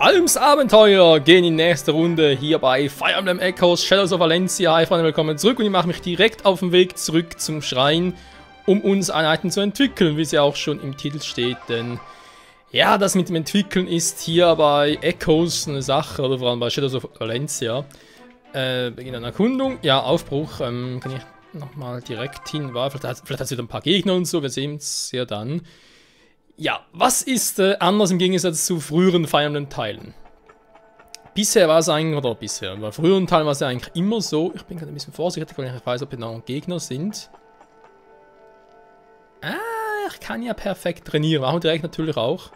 Alms Abenteuer gehen in die nächste Runde hier bei Fire Emblem Echoes Shadows of Valencia. Hi Freunde, willkommen zurück und ich mache mich direkt auf den Weg zurück zum Schrein, um uns Einheiten zu entwickeln, wie es ja auch schon im Titel steht, denn ja, das mit dem Entwickeln ist hier bei Echoes eine Sache, oder vor allem bei Shadows of Valencia. Beginn einer Erkundung, ja, Aufbruch, kann ich nochmal direkt hin, vielleicht hat es wieder ein paar Gegner und so, wir sehen es ja dann. Ja, was ist anders im Gegensatz zu früheren Fire Emblem Teilen? Bisher war es eigentlich, oder bisher, bei früheren Teilen war es ja eigentlich immer so, ich bin gerade ein bisschen vorsichtig, weil ich nicht weiß, ob genau Gegner sind. Ah, ich kann ja perfekt trainieren, machen wir direkt natürlich auch.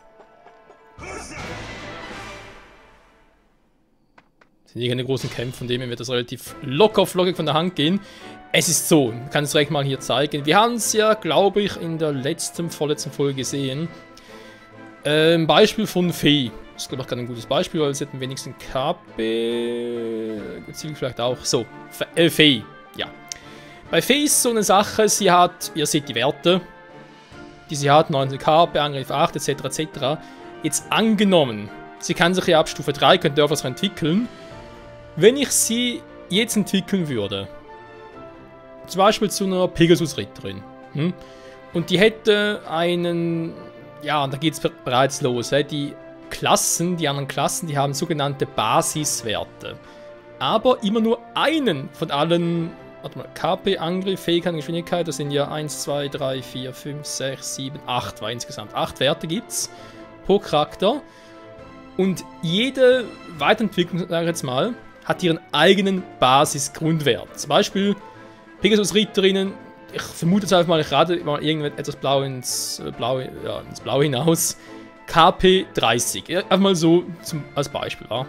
Das sind keine großen Kämpfe, von dem wird das relativ locker flockig von der Hand gehen. Es ist so, ich kann es direkt mal hier zeigen. Wir haben es ja, glaube ich, in der vorletzten Folge gesehen. Ein Beispiel von Fee. Das ist, glaube ich, gerade ein gutes Beispiel, weil sie hat am wenigsten KP. Ziel vielleicht auch. So, Fee, ja. Bei Fee ist so eine Sache, sie hat, ihr seht die Werte, die sie hat, 19 KP, Angriff 8, etc. etc. Jetzt angenommen, sie kann sich ja ab Stufe 3, könnte auch was entwickeln. Wenn ich sie jetzt entwickeln würde, zum Beispiel zu einer Pegasus-Ritterin, und die hätte einen, ja, da geht es bereits los, die anderen Klassen, die haben sogenannte Basiswerte, aber immer nur einen von allen, warte mal, KP, Angriff, Fähigkeit, Geschwindigkeit, das sind ja 1, 2, 3, 4, 5, 6, 7, 8, weil insgesamt 8 Werte gibt es pro Charakter. Und jede Weiterentwicklung, sage ich jetzt mal, hat ihren eigenen Basisgrundwert. Zum Beispiel Pegasus-Ritterinnen, ich vermute jetzt einfach mal, ich rate mal irgendetwas Blau ins Blaue hinaus. KP 30. Einfach mal so als Beispiel. Ja.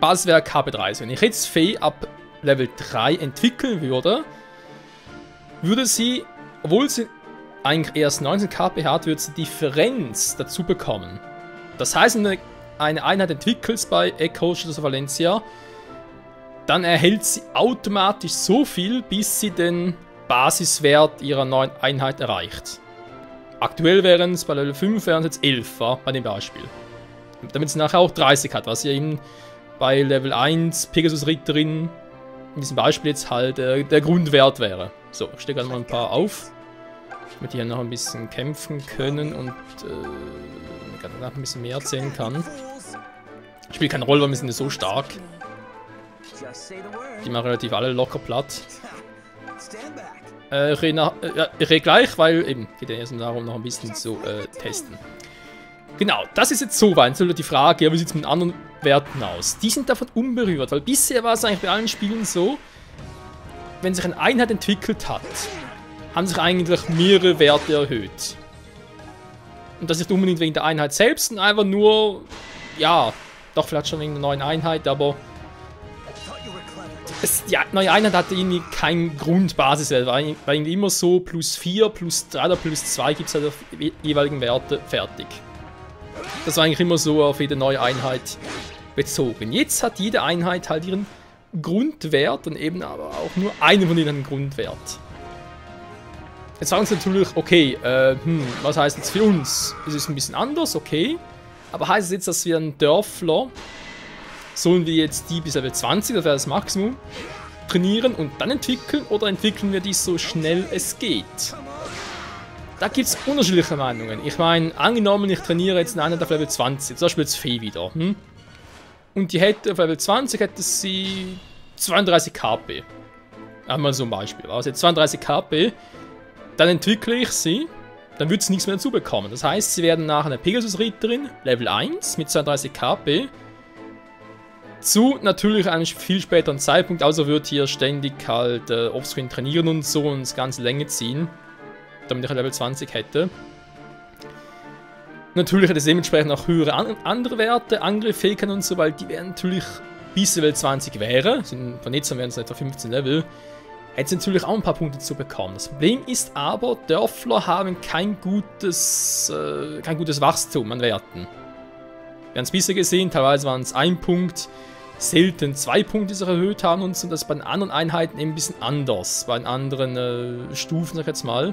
Basiswert KP 30. Wenn ich jetzt Fee ab Level 3 entwickeln würde, würde sie, obwohl sie eigentlich erst 19 KP hat, würde sie Differenz dazu bekommen. Das heißt, wenn du eine Einheit entwickelst bei Echoes Shadows of Valencia, dann erhält sie automatisch so viel, bis sie den Basiswert ihrer neuen Einheit erreicht. Aktuell wären es bei Level 5 wären es jetzt 11, bei dem Beispiel. Damit sie nachher auch 30 hat, was ja eben bei Level 1 Pegasus Ritterin in diesem Beispiel jetzt halt der Grundwert wäre. So, ich stecke mal ein paar auf, damit ich hier noch ein bisschen kämpfen können und noch ein bisschen mehr erzählen kann. Spielt keine Rolle, weil wir sind ja so stark. Die machen relativ alle locker platt. Ich rede gleich, weil eben geht ja erst darum, noch ein bisschen zu testen. Genau, das ist jetzt so weit. Jetzt die Frage, ja, wie sieht es mit anderen Werten aus? Die sind davon unberührt, weil bisher war es eigentlich bei allen Spielen so, wenn sich eine Einheit entwickelt hat, haben sich eigentlich mehrere Werte erhöht. Und das ist nicht unbedingt wegen der Einheit selbst, sondern einfach nur, ja, doch vielleicht schon wegen einer neuen Einheit, aber die neue Einheit hatte irgendwie keinen Grundbasiswert, war irgendwie immer so plus 4, plus 3 oder plus 2 gibt es halt auf die jeweiligen Werte fertig. Das war eigentlich immer so auf jede neue Einheit bezogen. Jetzt hat jede Einheit halt ihren Grundwert und eben aber auch nur einen von ihnen einen Grundwert. Jetzt sagen sie natürlich, okay, was heißt jetzt für uns? Es ist ein bisschen anders, okay. Aber heißt es jetzt, dass wir einen Dörfler, sollen wir jetzt die bis Level 20, das wäre das Maximum, trainieren und dann entwickeln, oder entwickeln wir die so schnell es geht? Da gibt es unterschiedliche Meinungen. Ich meine, angenommen, ich trainiere jetzt eine Einheit auf Level 20, zum Beispiel jetzt Fee wieder, und die hätte auf Level 20 hätte sie 32 KP. Einmal so ein Beispiel. Also jetzt 32 KP, dann entwickle ich sie, dann wird sie nichts mehr dazu bekommen. Das heißt, sie werden nachher eine Pegasus-Ritterin, Level 1 mit 32 KP, zu natürlich einem viel späteren Zeitpunkt, also wird hier ständig halt offscreen trainieren und so und das ganze Länge ziehen, damit ich ein Level 20 hätte. Natürlich hat es dementsprechend auch höhere andere Werte, Angriff, Fähigkeiten und so, weil die wären natürlich, bis Level 20 wäre, von jetzt an wären es etwa 15 Level, hätte es natürlich auch ein paar Punkte zu bekommen. Das Problem ist aber, Dörfler haben kein gutes Wachstum an Werten. Wir haben es bisher gesehen, teilweise waren es 1 Punkt, selten 2 Punkte, die sich erhöht haben und so. Das ist bei den anderen Einheiten eben ein bisschen anders. Bei den anderen Stufen, sag ich jetzt mal.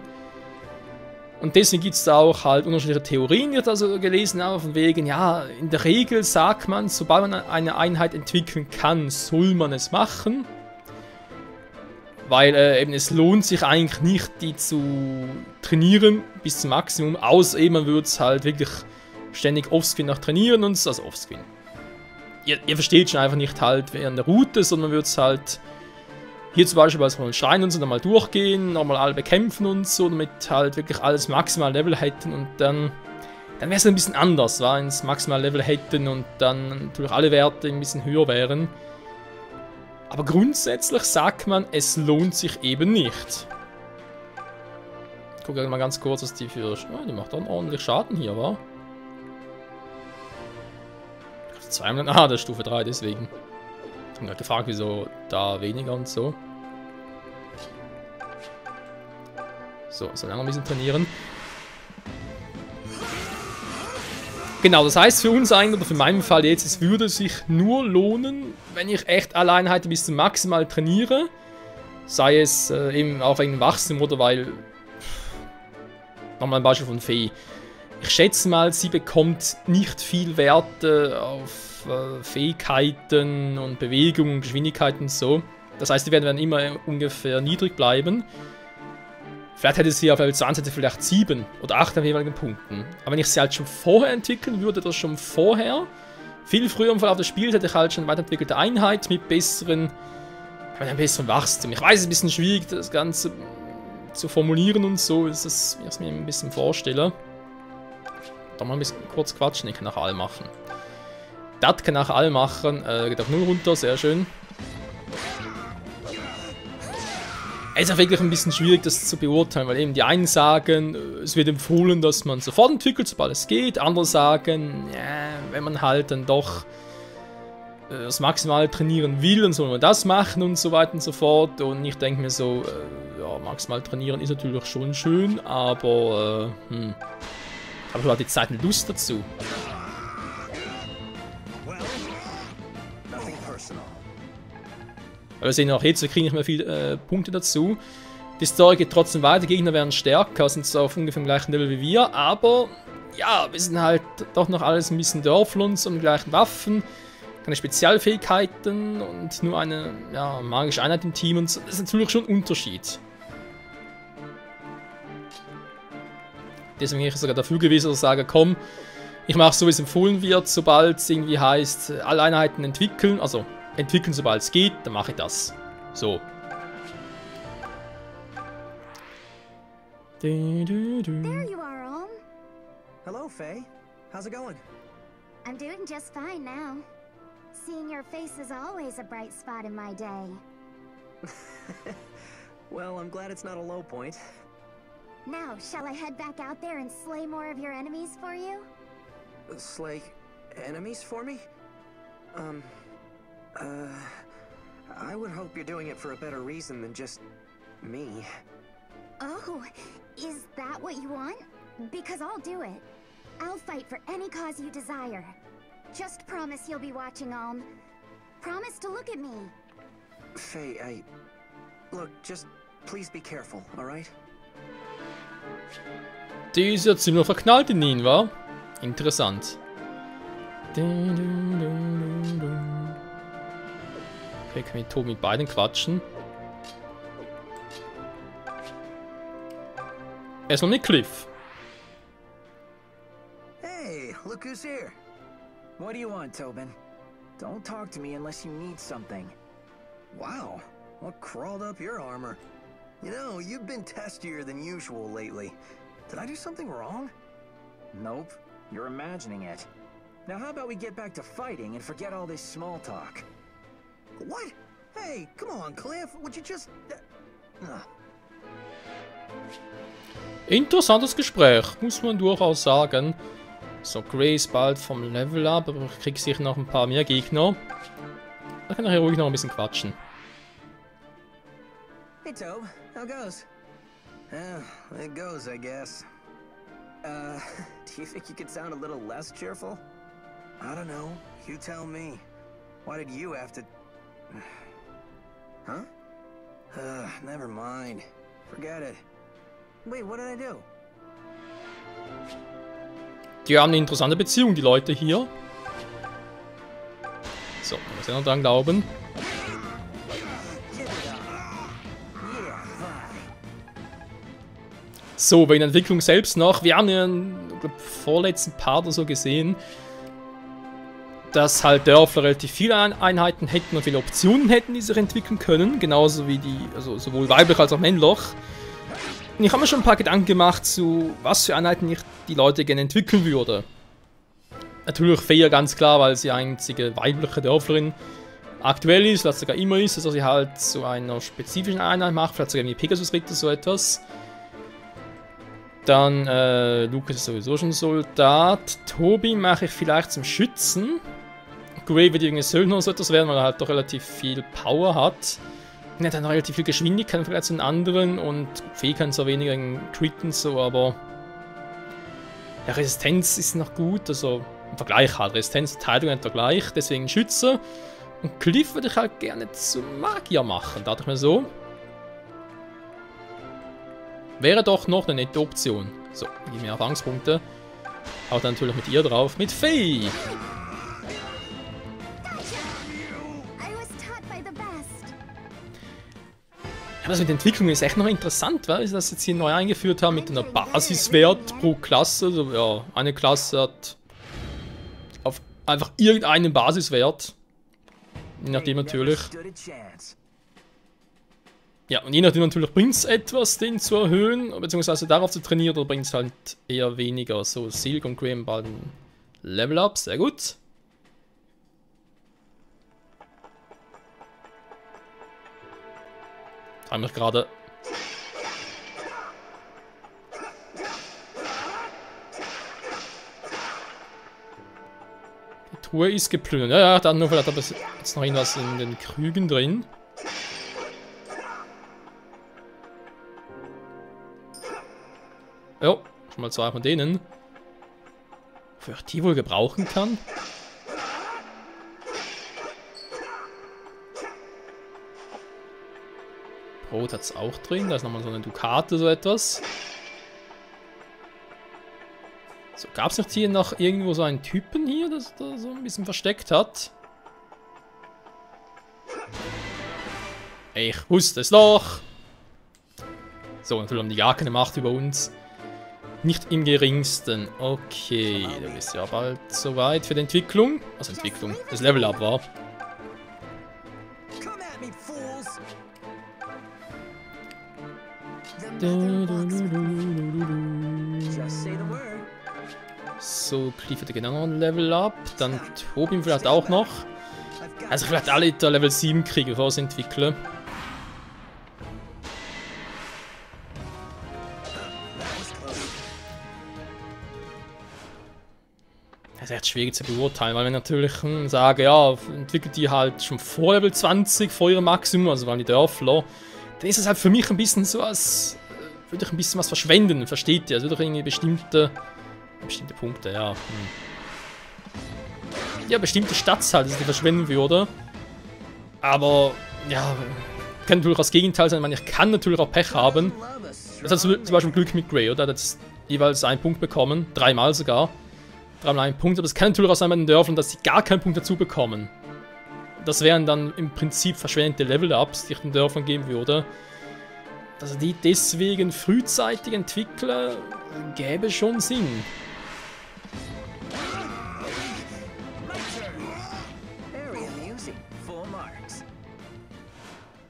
Und deswegen gibt es da auch halt unterschiedliche Theorien, die ich also gelesen habe, von wegen, ja, in der Regel sagt man, sobald man eine Einheit entwickeln kann, soll man es machen. Weil eben es lohnt sich eigentlich nicht, die zu trainieren bis zum Maximum, außer eben man würde es halt wirklich ständig offscreen nach trainieren und so, also offscreen. Ihr versteht schon einfach nicht halt während der Route, sondern man würde es halt hier zum Beispiel bei so einem Schrein und so nochmal durchgehen, nochmal alle bekämpfen und so, damit halt wirklich alles maximal Level hätten und dann wäre es ein bisschen anders, wenn es maximal Level hätten und dann natürlich alle Werte ein bisschen höher wären. Aber grundsätzlich sagt man, es lohnt sich eben nicht. Ich gucke mal ganz kurz, was die für... Oh, die macht dann ordentlich Schaden hier, wa? Zweimal... Ah, das ist Stufe 3, deswegen. Ich habe gerade gefragt, wieso da weniger und so. So, so lange ein bisschen trainieren. Genau, das heißt für uns eigentlich, oder für meinen Fall jetzt, es würde sich nur lohnen, wenn ich echt alle Einheiten bis zum Maximal trainiere. Sei es eben auch wegen Wachstum oder weil... Nochmal ein Beispiel von Fee. Ich schätze mal, sie bekommt nicht viel Werte auf Fähigkeiten und Bewegung und Geschwindigkeit und so. Das heißt, die werden immer ungefähr niedrig bleiben. Vielleicht hätte sie auf Level 20 vielleicht 7 oder 8 an jeweiligen Punkten. Aber wenn ich sie halt schon vorher entwickeln würde, das schon vorher, viel früher im Verlauf des Spiels hätte ich halt schon eine weiterentwickelte Einheit mit einem besseren Wachstum. Ich weiß, es ist ein bisschen schwierig, das Ganze zu formulieren und so, ist das, wie ich es mir ein bisschen vorstelle. Da mal ein bisschen kurz quatschen, ich kann nach all machen. Das kann nach all machen, geht auf 0 runter, sehr schön. Es ist auch wirklich ein bisschen schwierig, das zu beurteilen, weil eben die einen sagen, es wird empfohlen, dass man sofort entwickelt, sobald es geht. Andere sagen, ja, wenn man halt dann doch das Maximal trainieren will, dann soll man das machen und so weiter und so fort. Und ich denke mir so, ja, maximal trainieren ist natürlich schon schön, aber habe ich halt die Zeit und Lust dazu. Aber wir sehen auch jetzt, wir kriegen nicht mehr viele Punkte dazu. Die Story geht trotzdem weiter, die Gegner werden stärker, sind so auf ungefähr dem gleichen Level wie wir, aber ja, wir sind halt doch noch alles ein bisschen Dörflons und die gleichen Waffen, keine Spezialfähigkeiten und nur eine magische Einheit im Team und so. Das ist natürlich schon ein Unterschied. Deswegen bin ich sogar dafür gewesen, dass ich sage, komm, ich mache so, wie es empfohlen wird, sobald es irgendwie heißt, alle Einheiten entwickeln, also entwickeln, sobald es geht, dann mache ich das. So. There you are, Alm. Hello, Faye. How's it going? I'm doing just fine now. Seeing your face is always a bright spot in my day. Well, I'm glad it's not a low point. Now, shall I head back out there and slay more of your enemies for you? Slay enemies for me? I would hope you're doing it for a better reason than just me. Oh, is that what you want? Because I'll do it. I'll fight for any cause you desire. Just promise you'll be watching, Alm. Promise to look at me. Faye, Look, just please be careful, alright? Die ist ja ziemlich verknallt in ihn, wa? Interessant. Okay, kann ich tot mit beiden quatschen. Erstmal mit Cliff. Hey, look who's here. What do you want, Tobin? Don't talk to me unless you need something. Wow, what crawled up your armor? You know, you've been testier than usual lately. Did I do something wrong? Nope, you're imagining it. Now how about we get back to fighting and forget all this small talk? What? Hey, come on, Cliff. Would you just... Interessantes Gespräch, muss man durchaus sagen. So, Grace bald vom Level up, aber ich kriege sicher noch ein paar mehr Gegner. Da kann ich hier ruhig noch ein bisschen quatschen. Hey, Tobe. How goes? It goes, I guess. Do you think you could sound a little less cheerful? I don't know. You tell me. Why did you have to... Huh? Never mind. Forget it. Wait, what did I do? Die haben eine interessante Beziehung, die Leute hier. So, man muss ja noch dran glauben. So, bei der Entwicklung selbst noch. Wir haben ja im vorletzten Part oder so gesehen, dass halt Dörfler relativ viele Einheiten hätten und viele Optionen hätten, die sich entwickeln können. Genauso wie die, also sowohl weiblich als auch männlich. Und ich habe mir schon ein paar Gedanken gemacht, zu was für Einheiten ich die Leute gerne entwickeln würde. Natürlich Fea ganz klar, weil sie einzige weibliche Dörflerin aktuell ist, was sogar immer ist, also sie halt zu einer spezifischen Einheit macht, vielleicht sogar wie Pegasus Ritter, so etwas. Dann, Lucas ist sowieso schon Soldat. Tobi mache ich vielleicht zum Schützen. Gray wird irgendwie Söldner oder so etwas werden, weil er halt doch relativ viel Power hat. Er hat dann relativ viel Geschwindigkeit vielleicht zu den anderen und Fähigkeiten zwar weniger in Critten so, aber ja, Resistenz ist noch gut, also im Vergleich halt. Resistenz und Verteidigung etwa gleich, deswegen Schütze. Und Cliff würde ich halt gerne zum Magier machen, dachte ich mir so. Wäre doch noch eine nette Option. So, gib mir Erfahrungspunkte. Haut dann natürlich mit ihr drauf. Mit Faye! Ja, das mit der Entwicklung ist echt noch interessant, weil sie das jetzt hier neu eingeführt haben mit einer Basiswert pro Klasse. Also, ja, eine Klasse hat auf einfach irgendeinen Basiswert. Je nachdem natürlich. Ja, und je nachdem natürlich bringt es etwas, den zu erhöhen, beziehungsweise darauf zu trainieren, oder bringt es halt eher weniger. So, Silk und Graham bald ein Level Up, sehr gut. Haben wir gerade. Die Truhe ist geplündert. Ja, dann nur vielleicht hat jetzt noch irgendwas in den Krügen drin. Ja, schon mal 2 von denen. Wofür ich die wohl gebrauchen kann. Brot hat es auch drin. Da ist nochmal so eine Dukate, so etwas. So, gab es nicht hier noch irgendwo so einen Typen hier, das da so ein bisschen versteckt hat? Ich wusste es doch. So, natürlich haben die gar keine Macht über uns. Nicht im geringsten. Okay, du bist ja bald soweit für die Entwicklung. Also Entwicklung, das Level Up war. So, Cliff hätte genau ein Level Up. Dann Tobin vielleicht auch noch. Also vielleicht alle der Level 7 kriegen, bevor ich es entwickle. Das ist echt schwierig zu beurteilen, weil wir natürlich sagen, ja, entwickelt die halt schon vor Level 20, vor ihrem Maximum, also waren die Dörfler. Dann ist es halt für mich ein bisschen so, als würde ich ein bisschen was verschwenden, versteht ihr? Also würde ich irgendwie bestimmte Punkte, ja. Ja, bestimmte Stadtteile, die verschwenden würde. Aber, ja, kann natürlich auch das Gegenteil sein. Ich meine, ich kann natürlich auch Pech haben. Das hat zum Beispiel Glück mit Gray, oder? Er hat jetzt jeweils einen Punkt bekommen, 3-mal sogar. 3-mal einen Punkt, aber es kann natürlich auch sein bei den Dörfern, dass sie gar keinen Punkt dazu bekommen. Das wären dann im Prinzip verschwendete Level-Ups, die ich den Dörfern geben würde. Dass die deswegen frühzeitig entwickeln, gäbe schon Sinn.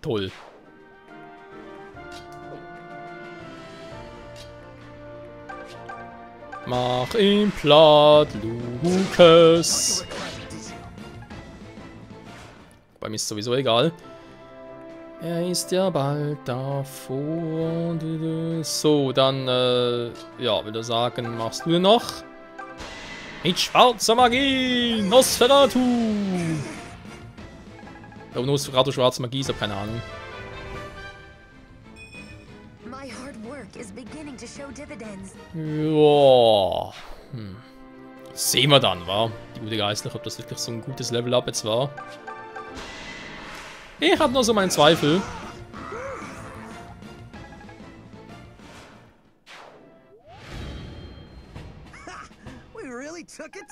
Toll. Mach ihn platt, Lucas. Bei mir ist sowieso egal. Er ist ja bald davor. So, dann, ja, würde sagen, machst du noch? Mit schwarzer Magie! Nosferatu! Aber Nosferatu, schwarze Magie, ich hab keine Ahnung. Ja. Sehen wir dann, wa? Die gute Geistliche, ob das wirklich so ein gutes Level-Up jetzt war. Ich habe noch so meinen Zweifel.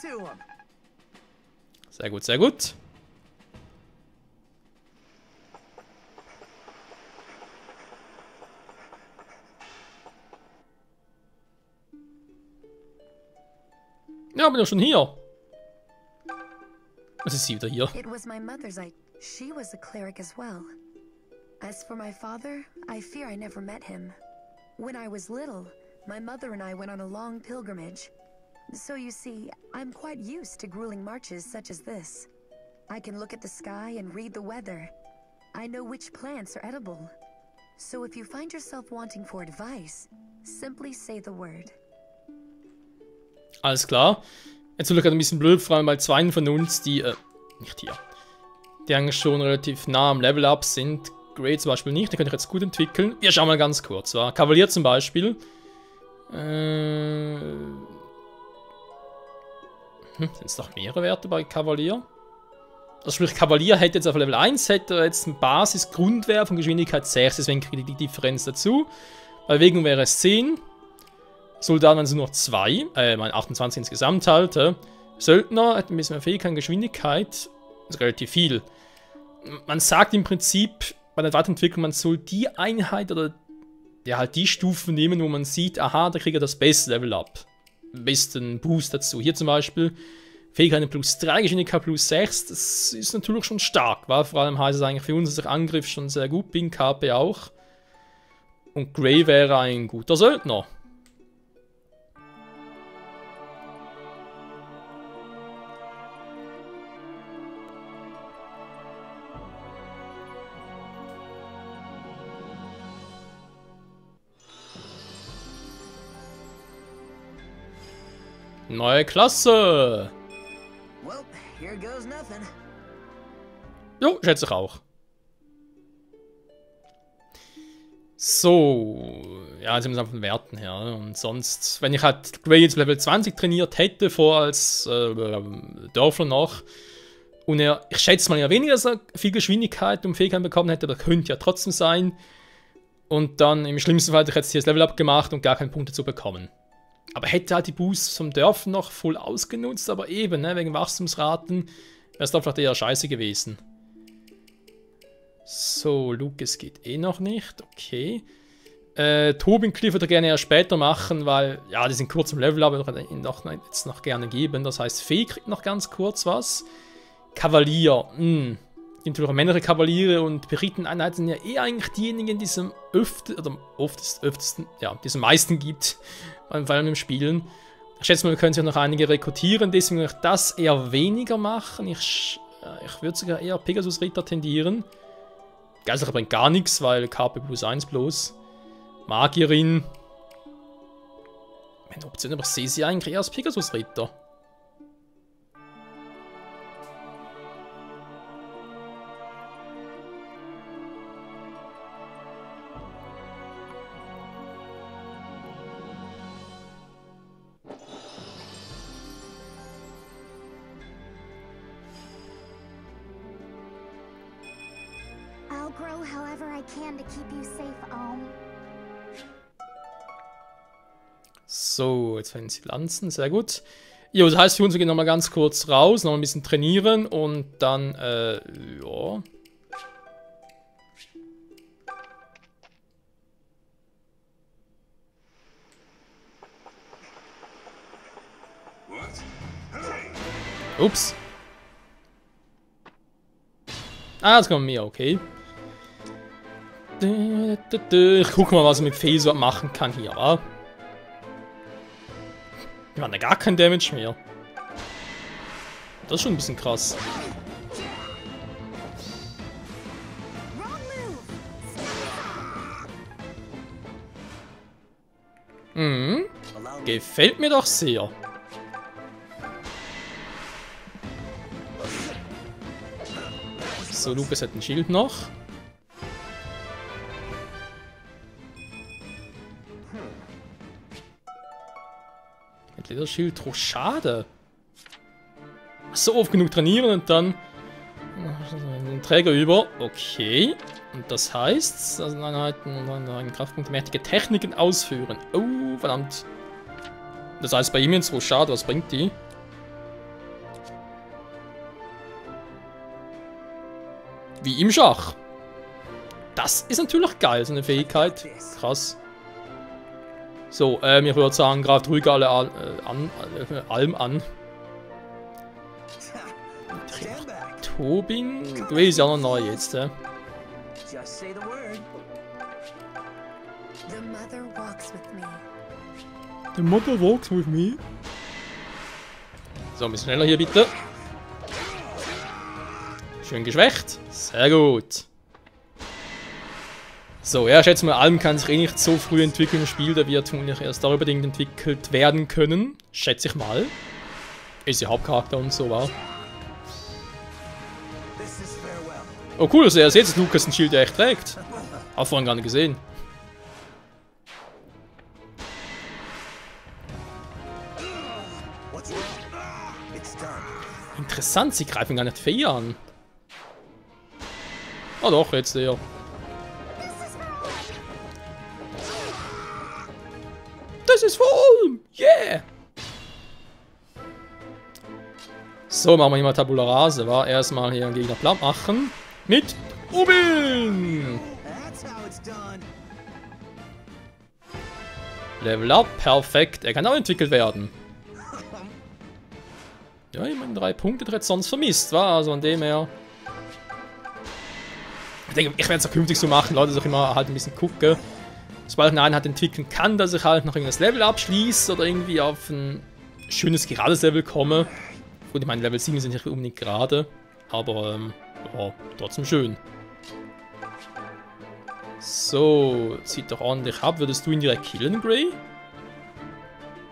to him. Sehr gut, sehr gut. Ja, bin ja schon hier. Was ist sie wieder hier? It was my mother's She was a cleric as well. As for my father, I fear I never met him. When I was little, my mother and I went on a long pilgrimage. So you see, I'm quite used to grueling marches such as this. I can look at the sky and read the weather. I know which plants are edible. So if you find yourself wanting for advice, simply say the word. Alles klar. Jetzt wird gerade ein bisschen blöd, vor allem weil zwei von uns, die, nicht hier, die eigentlich schon relativ nah am Level-Up sind. Gray zum Beispiel nicht, den könnte ich jetzt gut entwickeln. Wir schauen mal ganz kurz. Kavalier zum Beispiel. Sind es noch mehrere Werte bei Kavalier? Also sprich, Kavalier hätte jetzt auf Level 1 hätte jetzt einen Basis-Grundwert von Geschwindigkeit 6, deswegen kriege ich die Differenz dazu. Bei Bewegung wäre es 10. Soldaten sind nur 2, mein 28 insgesamt halt. Söldner hat ein bisschen mehr Fähigkeit und Geschwindigkeit. Das ist relativ viel. Man sagt im Prinzip bei der Weiterentwicklung, man soll die Einheit oder ja halt die Stufen nehmen, wo man sieht, aha, da kriegt er das beste Level up. Am besten Boost dazu. Hier zum Beispiel Fähigkeit plus 3, Geschwindigkeit plus 6. Das ist natürlich schon stark, weil vor allem heißt es eigentlich für uns, dass der Angriff schon sehr gut bin, KP auch. Und Gray wäre ein guter Söldner. Neue Klasse! Well, here goes nothing. Jo, schätze ich auch. So, ja, jetzt sind wir einfach von Werten her. Und sonst, wenn ich halt Gray jetzt Level 20 trainiert hätte, vor als Dörfler noch, und ich schätze mal ja weniger, dass er viel Geschwindigkeit und Fähigkeit bekommen hätte, aber könnte ja trotzdem sein. Und dann im schlimmsten Fall hätte ich jetzt hier das Level up gemacht und gar keinen Punkt dazu bekommen. Aber hätte halt die Boosts vom Dörfen noch voll ausgenutzt, aber eben, ne, wegen Wachstumsraten, wäre es doch vielleicht eher scheiße gewesen. So, Lucas geht eh noch nicht, okay. Tobin Cliff würde er gerne eher später machen, weil, ja, die sind kurz im Level, aber ich würde ihn doch jetzt noch gerne geben. Das heißt, Fee kriegt noch ganz kurz was. Kavalier, die natürlich auch männliche Kavaliere und Beriteneinheiten sind ja eh eigentlich diejenigen, die es am öftesten, ja, die es am meisten gibt. Vor allem im Spielen. Ich schätze mal, wir können sich noch einige rekrutieren, deswegen würde ich das eher weniger machen. Ich würde sogar eher Pegasus Ritter tendieren. Geiselcher bringt gar nichts, weil KP plus 1 bloß. Magierin. Meine Option, aber ich sehe sie eigentlich eher als Pegasus Ritter. I'll grow however I can to keep you safe, Alm. So, jetzt werden sie Lanzen, sehr gut. Jo, das heißt, für uns gehen nochmal ganz kurz raus, noch ein bisschen trainieren und dann, ja. Ups. Ah, das kommt mir, okay. Ich guck mal, was ich mit Fee so machen kann hier, wa? Wir haben da gar kein Damage mehr. Das ist schon ein bisschen krass. Mhm. Gefällt mir doch sehr. So, Lucas hat ein Schild noch. Mit Lederschild, oh schade. So oft genug trainieren und dann den Träger über. Okay. Und das heißt, also Einheiten und dann Kraftpunkte mächtige Techniken ausführen. Oh, verdammt. Das heißt bei ihm jetzt, oh schade, was bringt die? Wie im Schach. Das ist natürlich geil, so eine Fähigkeit. Krass. So, ich würde sagen, greift ruhig alle Alm an. Tobin? Du bist ja noch neu jetzt, hä? Just say the word. The mother walks with me. The mother walks with me. So, ein bisschen schneller hier bitte. Schön geschwächt. Sehr gut. So, ja, ich schätze mal, Alm kann sich eh nicht so früh entwickeln im Spiel. Der wird vermutlich erst darüber bedingt entwickelt werden können. Schätze ich mal. Ist ja Hauptcharakter und so, war. Oh cool, dass er jetzt Lucas ein Schild, der echt trägt. Hab vorhin gar nicht gesehen. Interessant, sie greifen gar nicht Fee an. Ah doch, jetzt eher. Das ist vor allem! Yeah! So, machen wir hier mal Tabula Rase, war erstmal hier einen Gegner platt machen. Mit Tobin! Level up, perfekt. Er kann auch entwickelt werden. Ja, ich meine, 3 Punkte hätte sonst vermisst, war also an dem her. Ich denke, ich werde es auch künftig so machen, Leute, dass ich immer halt ein bisschen gucke. Sobald ich eine Einheit entwickeln kann, dass ich halt noch irgendwas Level abschließe oder irgendwie auf ein schönes gerades Level komme. Gut, ich meine, Level 7 sind nicht unbedingt gerade, aber ja, trotzdem schön. So, sieht doch ordentlich ab. Würdest du ihn direkt killen, Grey?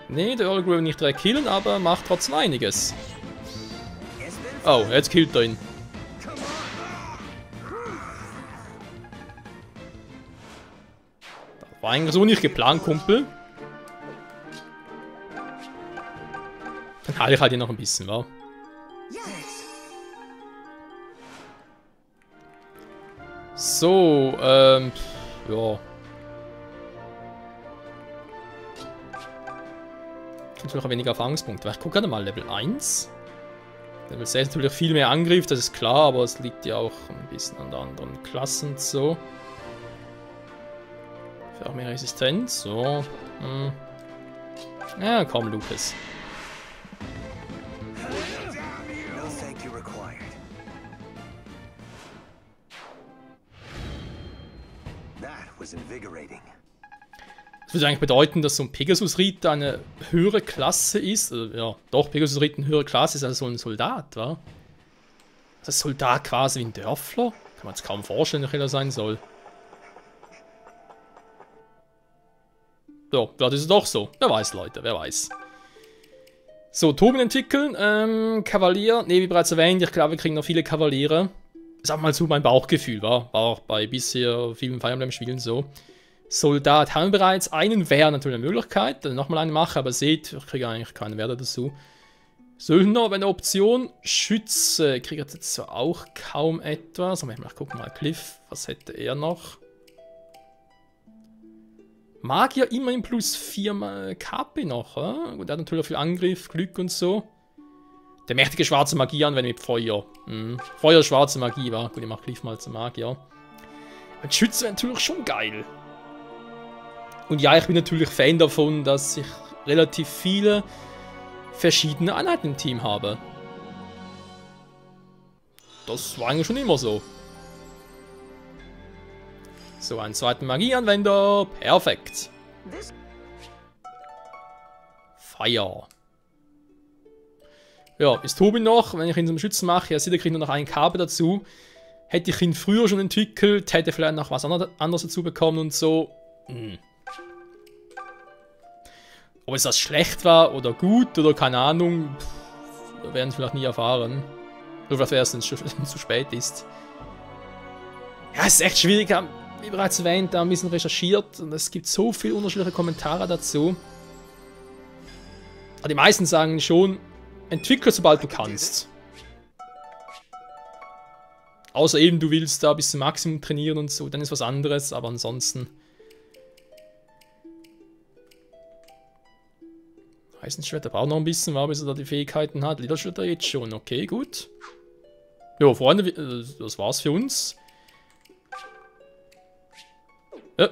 Nee, der Earl Grey will nicht direkt killen, aber macht trotzdem einiges. Oh, jetzt killt er ihn. Das war eigentlich so nicht geplant, Kumpel. Dann halte ich halt hier noch ein bisschen, wa? So, ja. Natürlich noch weniger Erfahrungspunkte. Ich gucke gerade mal, Level 1. Level 6 natürlich viel mehr Angriff, das ist klar, aber es liegt ja auch ein bisschen an der anderen Klassen und so. Für auch mehr Resistenz, so. Ja, komm, Lucas. Das würde eigentlich bedeuten, dass so ein Pegasus-Ritter eine höhere Klasse ist. Also, ja, doch, Pegasus-Ritter eine höhere Klasse ist als so ein Soldat, wa? Das Soldat quasi wie ein Dörfler? Kann man jetzt kaum vorstellen, wie er sein soll. So, das ist doch so. Wer weiß, Leute, wer weiß. So, Tobin entwickeln. Kavalier. Ne, wie bereits erwähnt, ich glaube, wir kriegen noch viele Kavaliere. Sag mal so mein Bauchgefühl, war auch bei bisher vielen Fire Emblem-Spielen so. Soldat haben wir bereits. Einen wäre natürlich eine Möglichkeit, dann nochmal einen machen, aber seht, ich kriege eigentlich keinen Wert dazu. Söldner, aber eine Option. Schütze kriegt jetzt zwar auch kaum etwas. Aber ich gucke mal, Cliff, was hätte er noch? Magier immerhin plus 4 KP noch, Gut, er hat natürlich auch viel Angriff, Glück und so. Der mächtige schwarze Magie anwenden mit Feuer. Feuer, schwarze Magie, war. Gut, ich mach Cliff mal zum Magier. Ein Schütze wäre natürlich schon geil. Und ja, ich bin natürlich Fan davon, dass ich relativ viele verschiedene Einheiten im Team habe. Das war eigentlich schon immer so. So, einen zweiten Magieanwender. Perfekt. Fire. Ja, ist Tobin noch, wenn ich ihn zum Schützen mache. Ja, seht ihr, kriegt nur noch einen Kabel dazu. Hätte ich ihn früher schon entwickelt, hätte vielleicht noch was anderes dazu bekommen und so. Ob es das schlecht war oder gut oder keine Ahnung, wir werden es vielleicht nie erfahren. Nur vielleicht erst, wenn es zu spät ist. Ja, es ist echt schwierig, wie bereits erwähnt, da ein bisschen recherchiert und es gibt so viele unterschiedliche Kommentare dazu. Aber die meisten sagen schon, entwickle sobald du kannst. Außer eben, du willst da bis zum Maximum trainieren und so, dann ist was anderes, aber ansonsten. Eisenschwert, der braucht noch ein bisschen, bis er da die Fähigkeiten hat. Lederschwert jetzt schon, okay, gut. Ja, Freunde, das war's für uns. Ja.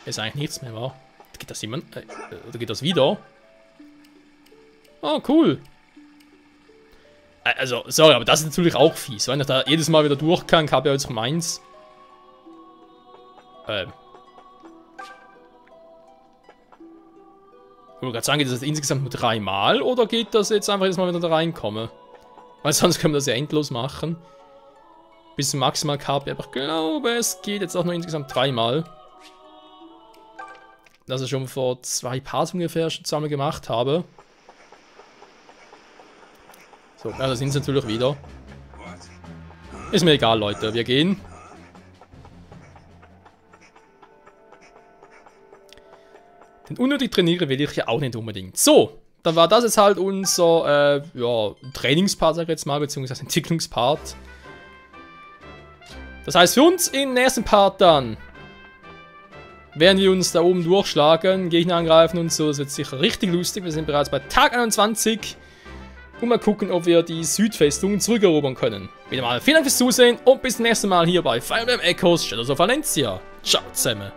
Ist eigentlich nichts mehr, wa? Geht das jemand? Oder geht das wieder? Oh, cool. Also, sorry, aber das ist natürlich auch fies. Wenn ich da jedes Mal wieder durch kann, habe ich jetzt meins. Ich wollte gerade sagen, geht das jetzt insgesamt nur 3 Mal oder geht das jetzt einfach jedes Mal, wenn ich da reinkomme? Weil sonst können wir das ja endlos machen. Bis zum maximal KP, aber ich glaube, es geht jetzt auch nur insgesamt 3 Mal. Das ich schon vor 2 Parts ungefähr schon zusammen gemacht habe. So, ja, da sind sie natürlich wieder. Ist mir egal, Leute, wir gehen. Den unnötig trainieren will ich ja auch nicht unbedingt. So, dann war das jetzt halt unser ja, Trainingspart, sag ich jetzt mal, beziehungsweise Entwicklungspart. Das heißt für uns im nächsten Part dann werden wir uns da oben durchschlagen, Gegner angreifen und so. Das wird sicher richtig lustig. Wir sind bereits bei Tag 21. Und mal gucken, ob wir die Südfestung zurückerobern können. Wieder mal vielen Dank fürs Zusehen und bis zum nächsten Mal hier bei Fire Emblem Echoes Shadows of Valencia. Ciao zusammen.